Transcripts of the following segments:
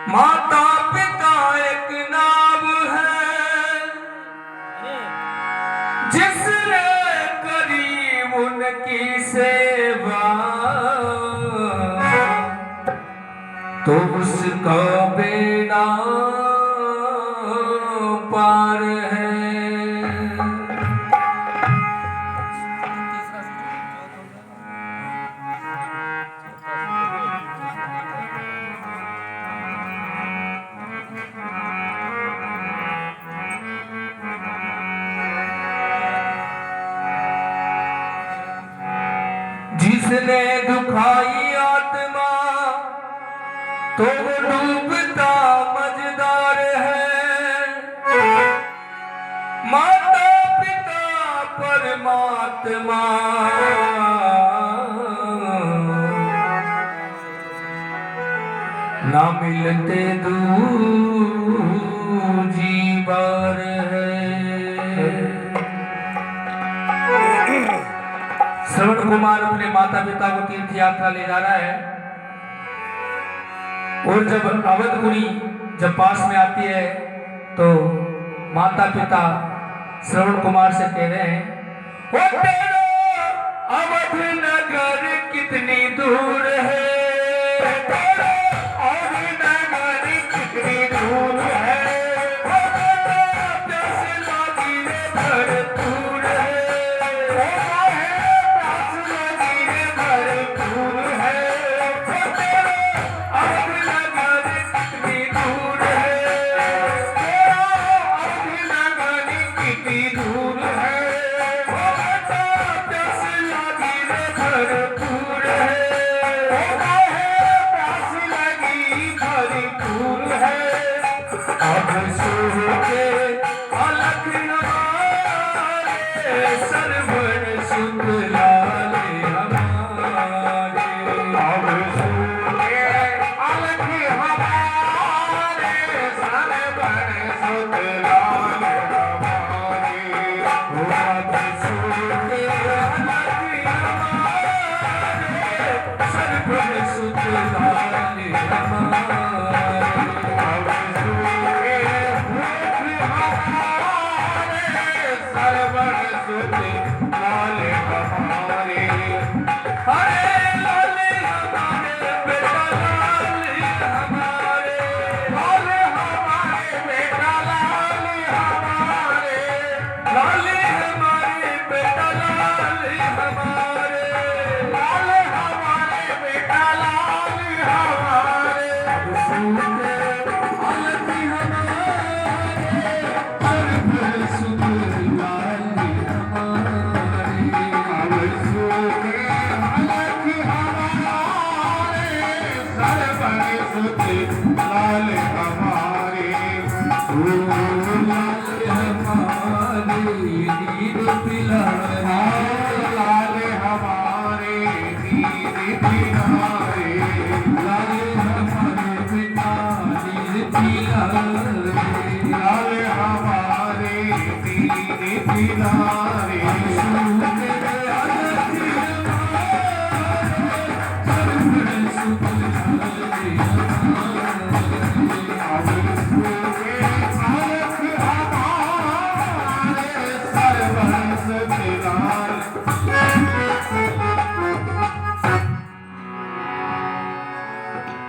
माता पिता एक नाम है, जिसने करी उनकी सेवा तो उसका बेड़ा पार है। जिसने दुखाई आत्मा तो वो डूबता मझदार है। माता पिता परमात्मा ना मिलते दूजी बार है। श्रवण कुमार अपने माता पिता को तीर्थ यात्रा ले जा रहा है और जब अवधपुरी जब पास में आती है तो माता पिता श्रवण कुमार से कह रहे हैं, ओ तेरा अवध नगर कितनी दूर है, तेरा अवध नगर कितनी दूर है, प्यास लगी रे भरपूर है,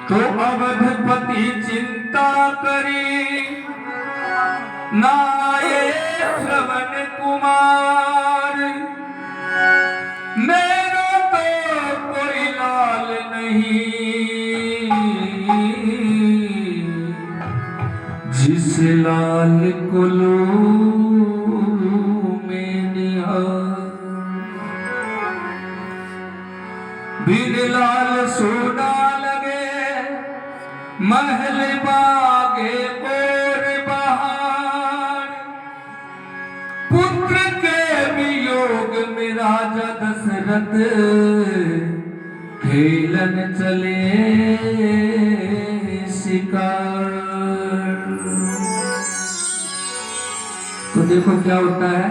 तो अवधपति चिंता करी नाये श्रवण कुमार, मेरा तो कोई लाल नहीं, जिस लाल को लो में निहार, बिन लाल सोना महल बागे और बहार, पुत्र के वियोग में राजा दशरथ खेलन चले शिकार। तो देखो क्या होता है,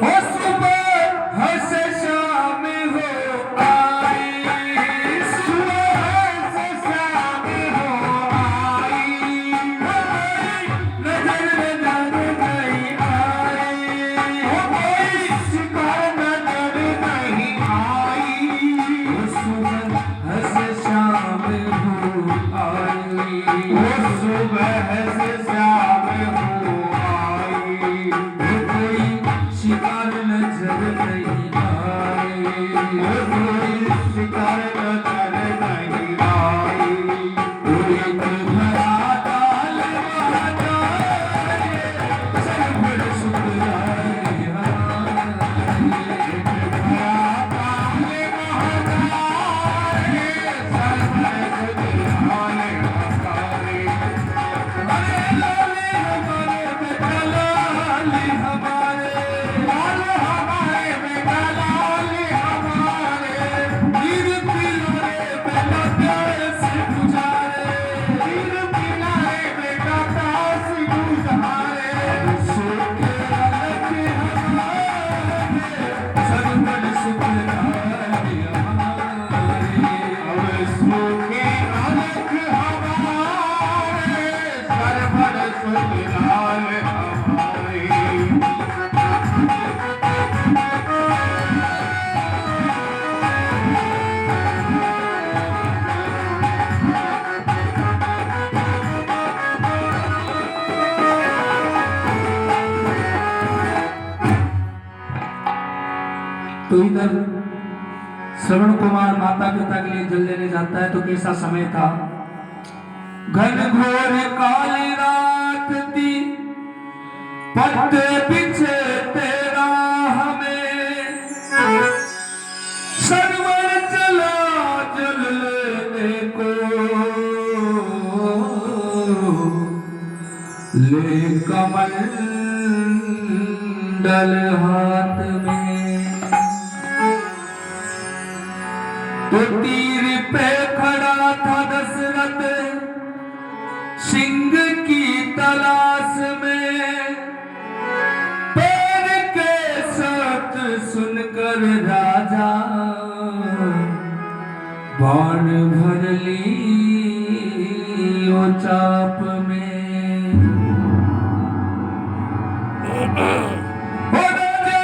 हो सुबह हंस शाम हो आई, सुबह हंस शाम हो आई, वो सुबह से शाम हो आई, वो कोई शिकार नजर नहीं आए, वो कोई शिकार नजर नहीं आई। एक भरा डाल महाजाए, सरवर शुक्राए हमारे। अरे लाले हमारे बेटा लाले हमारे, वीर पिलारे बेटा प्यास बुझारे, सोके अलग हमारे, सरवर शुक्राए हमारे। तो इधर श्रवण कुमार माता पिता के लिए जल लेने जाता है। तो कैसा समय था, घन घोर काली रात थी, पत्ते पीछे तेरा हमें, सरवर चला जल लेने को, ले कमंडल हाथ में। तो तीर पे खड़ा था दशरथ सिंह की तलाश में, पैर के शब्द सुनकर राजा बाण भर ली ओ चाप में। ओ राजा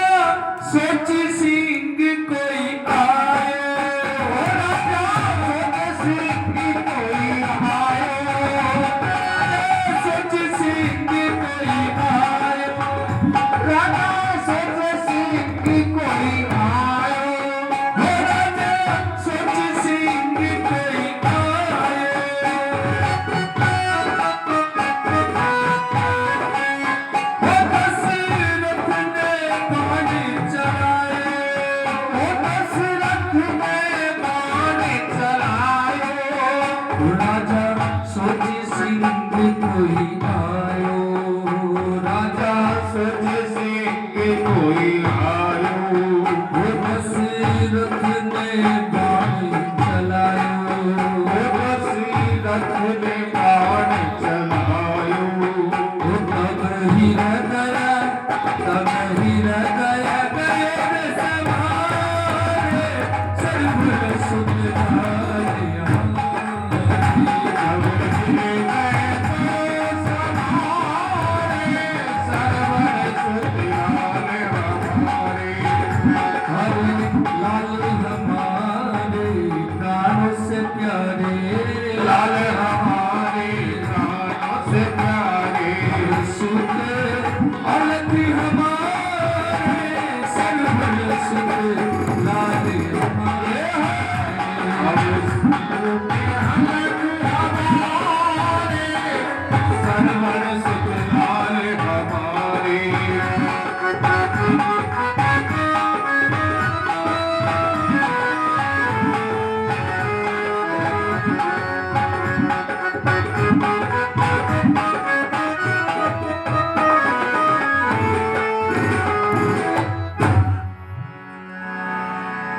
सोची सिंह कोई आए,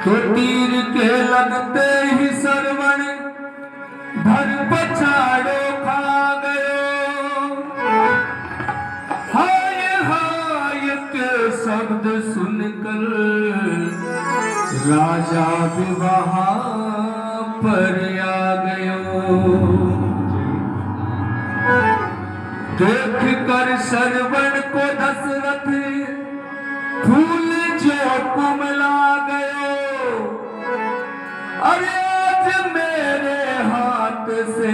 तो तीर के लगते ही सरवण धर पछाड़ो खा गयो, हाय हाय के शब्द सुनकर राजा विवाह पर आ गयो। देख कर सरवण को दशरथ फूल जो कुमला गयो, अरे आज मेरे हाथ से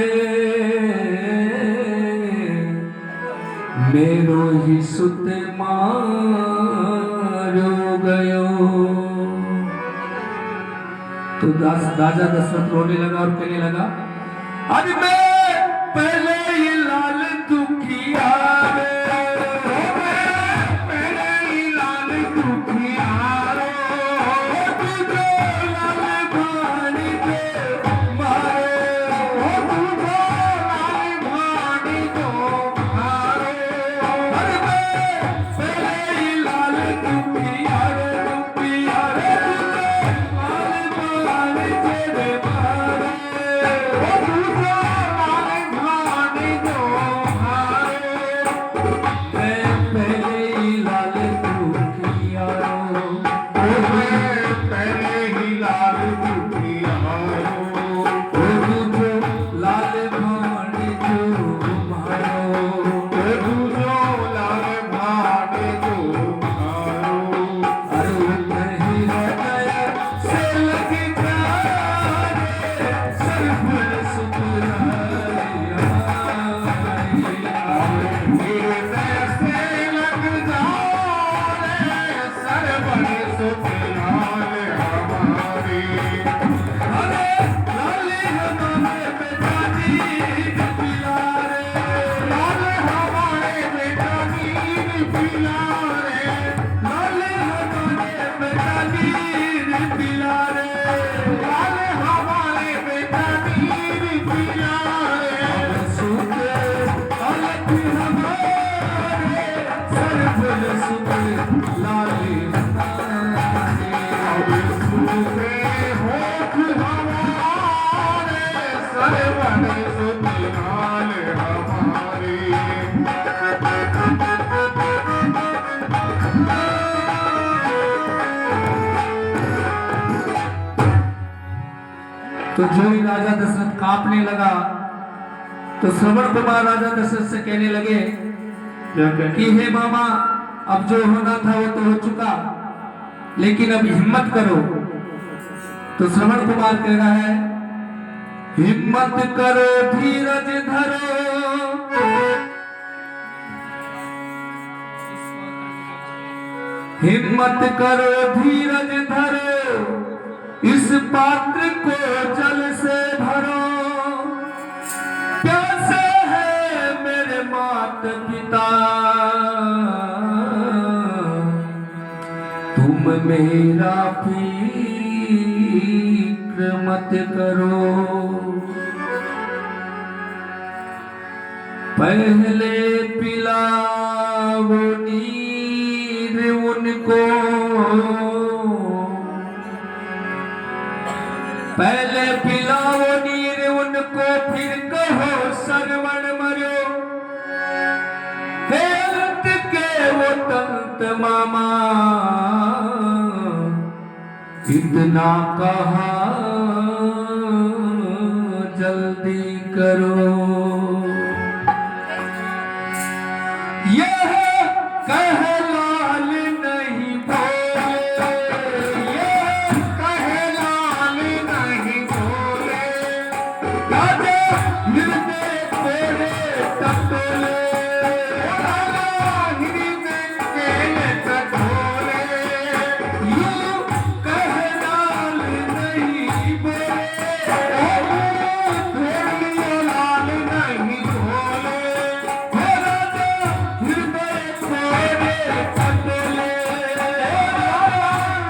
तो राजा दशरथ रोने लगा और कहने लगा, अरे मैं पहले ही लाल दुखिया रे, पहले ही लाल दुखिया रे, तुझो लाल भानी दे मारे, तुझो लाल भानी दो मारे। अरे मैं पहले ही लाल दुखिया रे, दुखिया रे, तुझो लाल भानी दे मारे, तुझो लाल भानी दो मारे। मैं पहले ही लाल दुखिया रो, पहले ही लाल दुखिया रो, तुझो लाल भानी दो मारो, तुझो लाल भानी दो मारो। अरे नहीं गया से लग जाए सरफुल सुतराया, मेरे से लग जाओ रे सरबन सुखलाल हमारे। अरे लाली हमारे पिताजी पिला रे, लाल हमारे बेटा नीर पिला रे, लाली हमारे पिताजी पिला रे, लाल हमारे बेटा नीर पिला रे। सुते अलग हमारे सरफुल सुते लाली हमारे, अब सुने होठ हमारे सरबन सुखलाल हमारे। तो जो ही राजा दशरथ कांपने लगा तो श्रवण कुमार राजा दशरथ से कहने लगे कि हे मामा, अब जो होना था वो तो हो चुका, लेकिन अब हिम्मत करो। तो श्रवण कुमार कह रहा है, हिम्मत करो धीरज धरो, हिम्मत करो धीरज धरो, इस पात्र को जल से भरो, प्यासे है मेरे मात पिता, तुम मेरा फिक्र मत करो, पहले पिलाओ नीर उनको, पहले पिलाओ नीर उनको, फिर कहो सरवण मरो, हे अंत के वो तंत मामा, इतना कहा जल्दी करो। यह कह लाल नहीं बोले, यह कहे लाल नहीं बोले, राजा हृदय तेरे टटोले, लाला हृदय के टटोले। यूं कह लाल नहीं बोले, लाल नहीं बोले, हे राजा हृदय तेरे टटोले,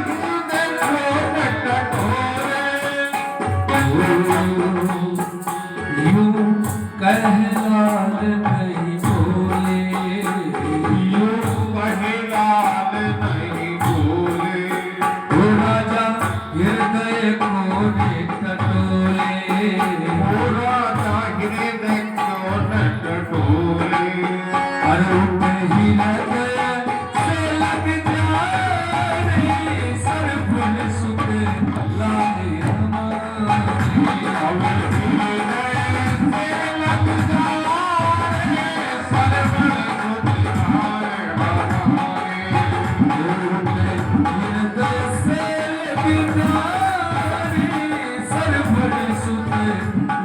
हृदय को टटोले। यूं कह लाल नहीं बोले, यूं कहे लाल नहीं बोले, ओ राजा हृदय कोने टटोले, पूरा हृदय को टटोले। अरे नहीं हृदय से लग जाए सरफुल सुत लाल हमारी, अब हृदय से लग जाए सरवण सुखलाल हमारे। हृदय से लग जाए सरफुल सुत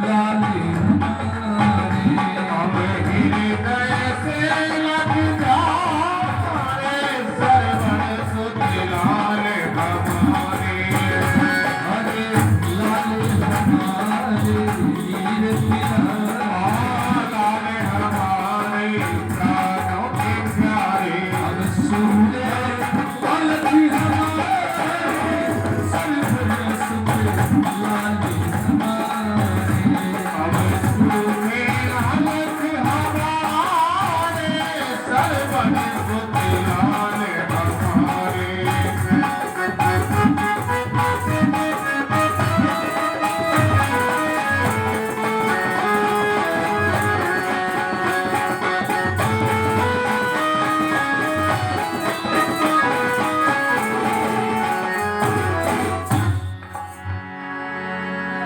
लाल हमारी, अब हृदय से लग जाए सरवण सुखलाल हमारे। अरे लाल हमारे प्राणों के प्यारे अब सुन ले अलग हमारे सर्वने सुख लाल हमारे अब सुने अलग हमारे सर्वन सुख लाल हमारे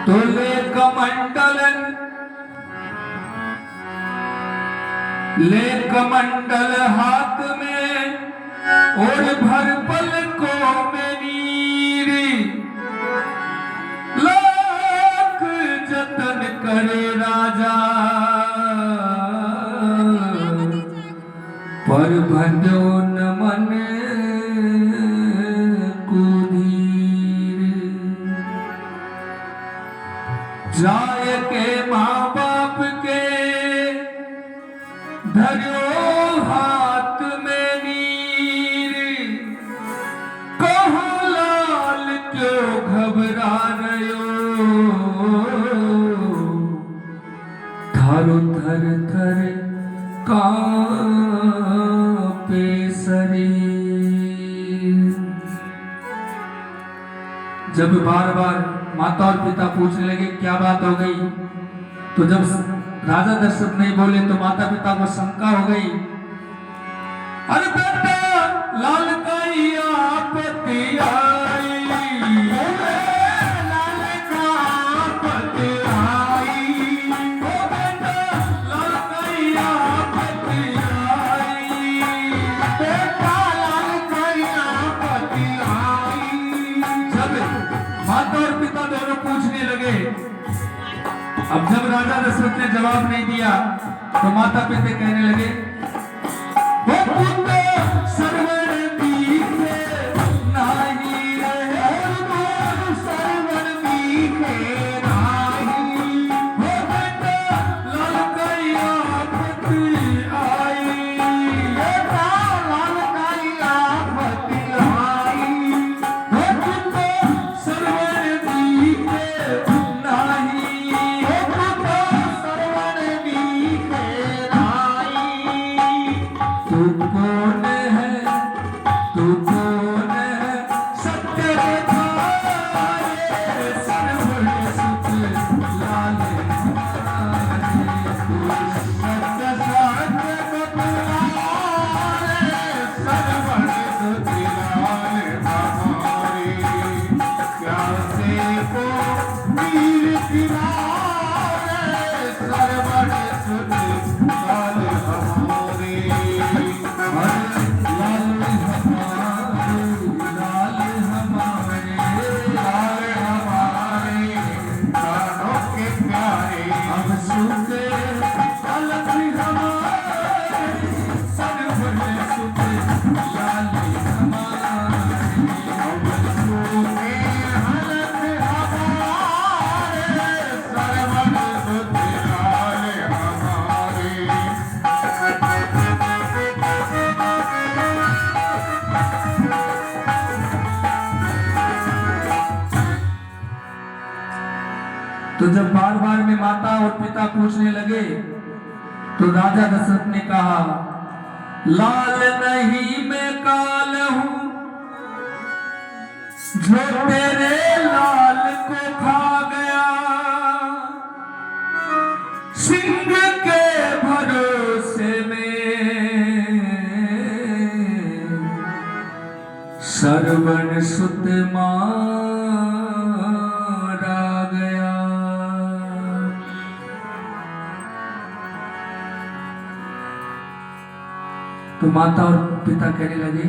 तोले कमंडलन ले कमंडल हाथ में और भर पलकों में नीर लाख जतन करे राजा पर भजो न मन कुधीर जाय के माँ बाप के धरो हाथ में नीर कहो लाल क्यों घबरा रहो थारो थर थर कांपे शरीर। जब बार बार माता और पिता पूछने लगे क्या बात हो गई, तो जब राजा दशरथ नहीं बोले तो माता पिता को शंका हो गई। अरे बेटा लाल का आपत्ति आई, लाल का आपत्ति आई ओ बेटा लाल का आपत्ति आई। बेटा लाल का आपत्ति आई जब माता और पिता दोनों पूछने लगे, अब जब राजा दशरथ ने जवाब नहीं दिया तो माता पिता कहने लगे वो पुत्र सरवण दीखे नाही रहे, सरवन मीठे नाही वो बेटा लाल का आपत्ति आई। बेटा लाल का आपत्ति आई वो पुत्र सरवण दीखे नाही, सरवन मीठे नाही तू कौन है, तू कौन है सत्य दिखाए सरवण सुख लाल हमारे। सत्य साध्य बतलाए सरवन सुख लाल हमारे प्यासे को वीर खिलाए सरवन सुख लाल हमारे लाल हमारे, लाल हमारे लाल हमारे प्राणों के प्यारे अब सुख अलग हमारे सर्वण सुख लाल हमारे। अब सुने हलक हमारे सरवन सुख लाल हमारे तो जब बार बार में माता और पिता पूछने लगे तो राजा दशरथ ने कहा लाल नहीं मैं काल हूं जो तेरे लाल को खा गया, सिंह के भरोसे में सरवण सुत मारा गया। तो माता और पिता कहने लगे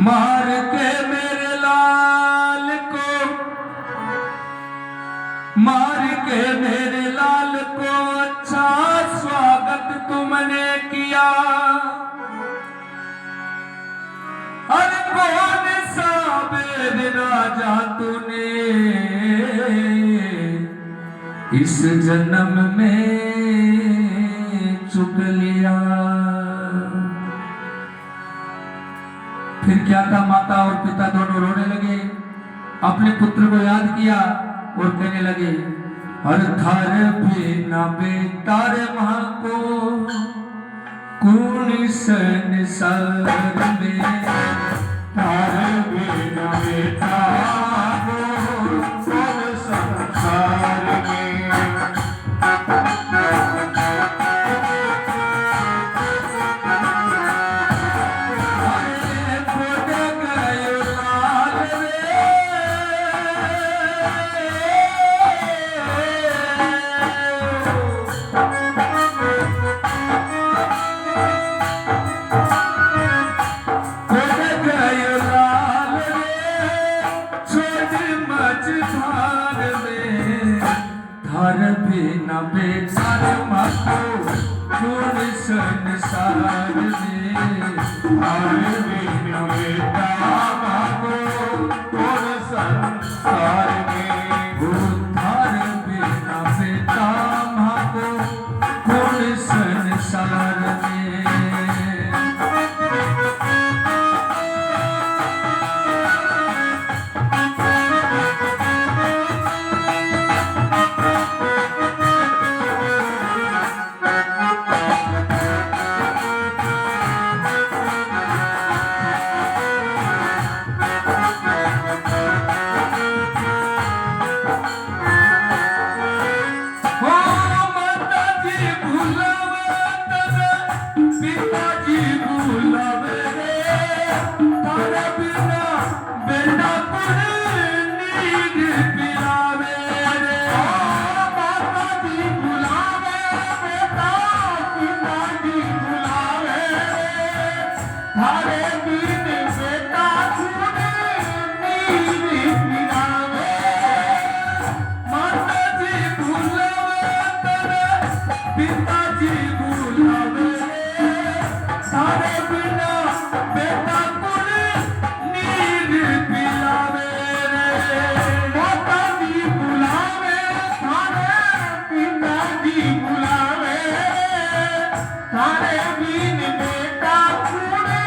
मार के मेरे लाल को, मार के मेरे लाल को अच्छा स्वागत तुमने किया। हर कौन सा बेद राजा तूने इस जन्म में चुक लिया। फिर क्या था, माता और पिता दोनों रोने लगे, अपने पुत्र को याद किया और कहने लगे, हर थार बिना बेतार मां को कौन संसार में, तार बिना बेटा को कौन संसार में। अरे खुद गयो लाल धार बिना बेचार मातो कौन संसार में, तार बिना बेटा को कौन संसार में। धार बिना बेटा मातो कौन संसार में। पिताजी बुलावे सारे बिना बेटा कुल नीर पिलावे। माताजी बुलावे सारे पिताजी बुलावे, सारे बिन बेटा कुड़े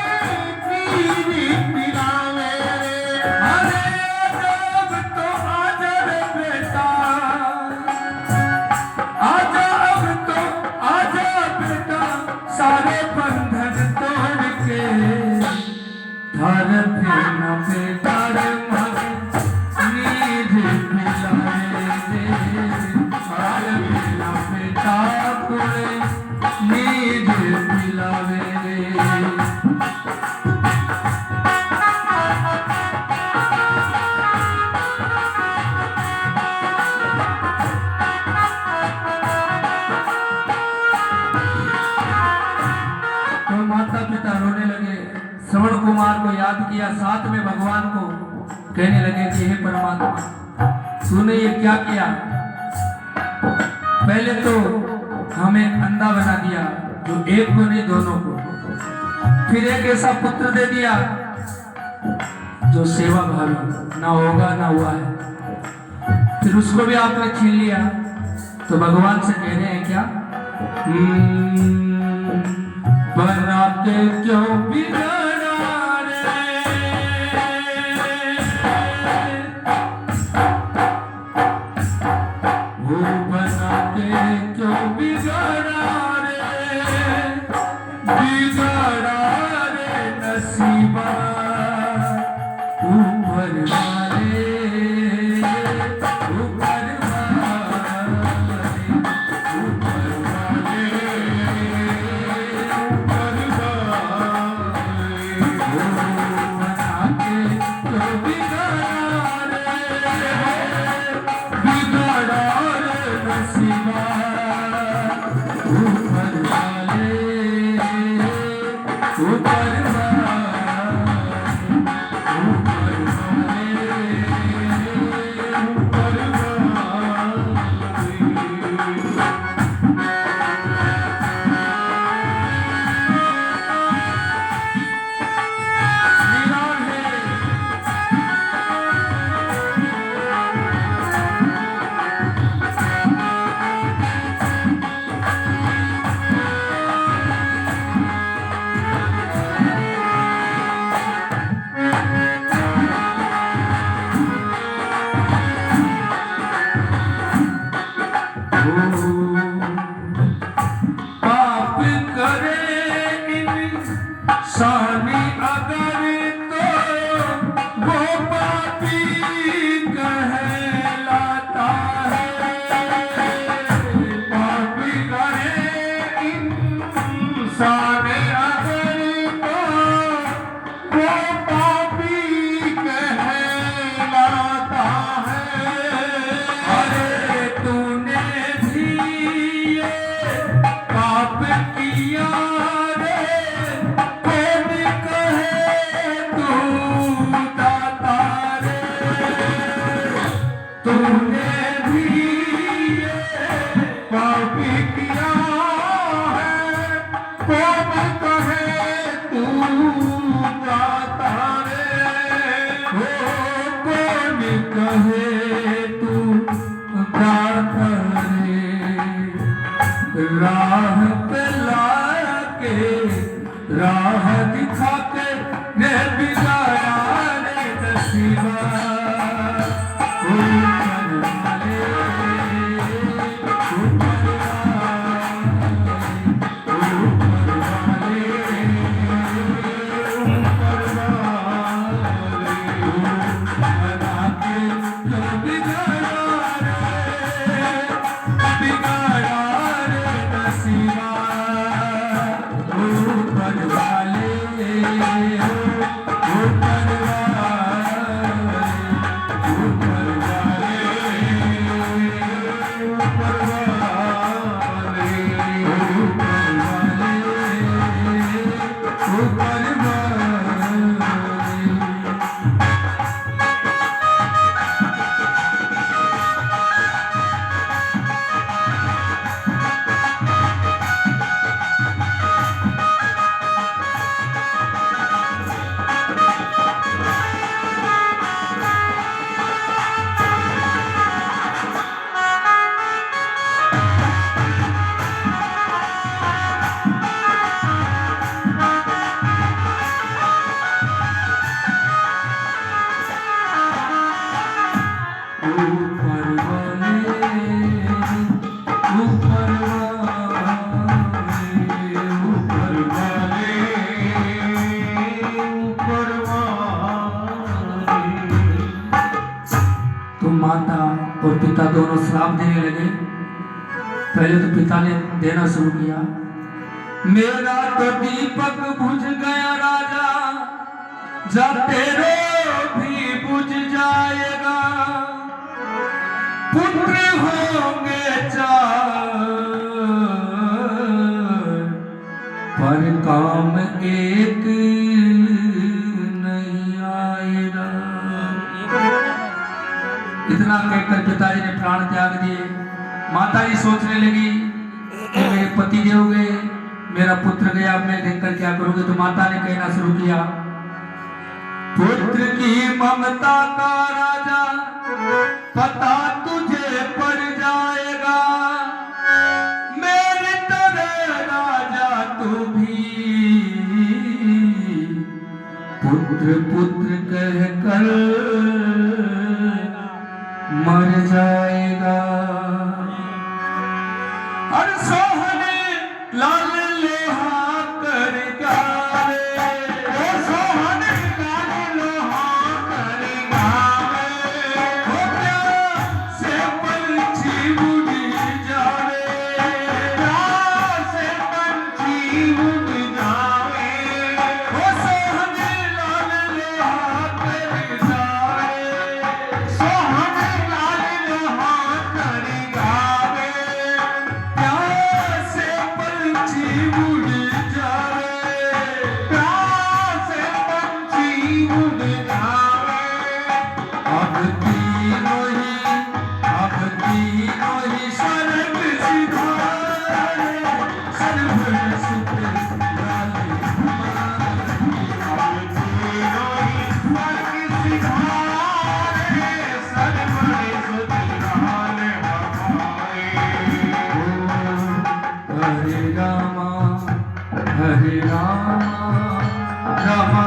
नीर पिलावे। अरे जब तो आजा रे बेटा, आजा अब तो आजा बेटा, सारे बंधन तोड़ के धार बिना बेटा रे मारे नीर पिलाए रे। धार बिना बेटा कुड़े नीर पिलावे रे। तो माता पिता रोने लगे, श्रवण कुमार को याद किया, साथ में भगवान को कहने लगे कि हे परमात्मा, तूने ये क्या किया? पहले तो हमें अंधा बना दिया, जो एक को नहीं दोनों को, फिर एक ऐसा पुत्र दे दिया जो सेवा भावी ना होगा ना हुआ है, फिर उसको भी आपने छीन लिया। तो भगवान से कह रहे हैं क्या, बना के क्यों बिगड़ा रे, वो बना के क्यों बिगड़ा रे, बिगड़ा रे नसीबा ऊपर वाले, ऊपर वाले, ऊपर वाले। पाप करे इंसान अगर तो वो पापी कहलाता है। पाप करे इंसान अगर तो वो पापी कहलाता है। अरे तूने भी ये पाप किया रे, कौन कहे तू दाता रे। तूने भी ये पाप किया है, कौन कहे तू दाता रे। हो कौन कहे तू दाता रे। राह पे ला के राह दिखा के रे बिगाड़ा रे नसीबा। ऊपर वाले, ऊपर वाले, ऊपर वाले, बना के जो बिगाड़ा रे नसीबा। ऊपर वाले, ऊपर वाले, ऊपर वाले, ऊपर वाले, ऊपर वाले। ऊपर वाले, ऊपर वाले, ऊपर वाले, ऊपर वाले। तो माता और पिता दोनों श्राप देने लगे। पहले तो पिता ने देना शुरू किया, मेरा तो दीपक बुझ गया राजा, जा तेरे भी बुझ जाएगा। पुत्र होंगे चार, पर काम एक नहीं आएगा। इतना कहकर पिताजी ने प्राण त्याग दिए। माता जी सोचने लगी कि मेरे पति देव गए, मेरा पुत्र गया, अब मैं देखकर क्या करूंगी। तो माता ने कहना शुरू किया, पुत्र की ममता का राजा पता तुझे पड़ जाएगा। मेरी तरह राजा तू भी पुत्र पुत्र कहकर मर जाएगा। अरे सोहने लाल लोहा कर गावे, सोहने लाल लोहा कर गावे। हो प्यास से पंछी उड़ जावे, प्यास से पंछी उड़ जावे। हो सोहने लाल लोहा कर गावे, सोहने लाल लोहा कर गावे। प्यास से पंछी उड़ जावे, प्यास से पंछी उड़ जावे। अब तीनों ही स्वर्ग सिधारे, सर्व सुख लाले हमारे। अब तीनों ही स्वर्ग सिधारे, सर्व सुख लाले हमारे। हरे रामा, रामा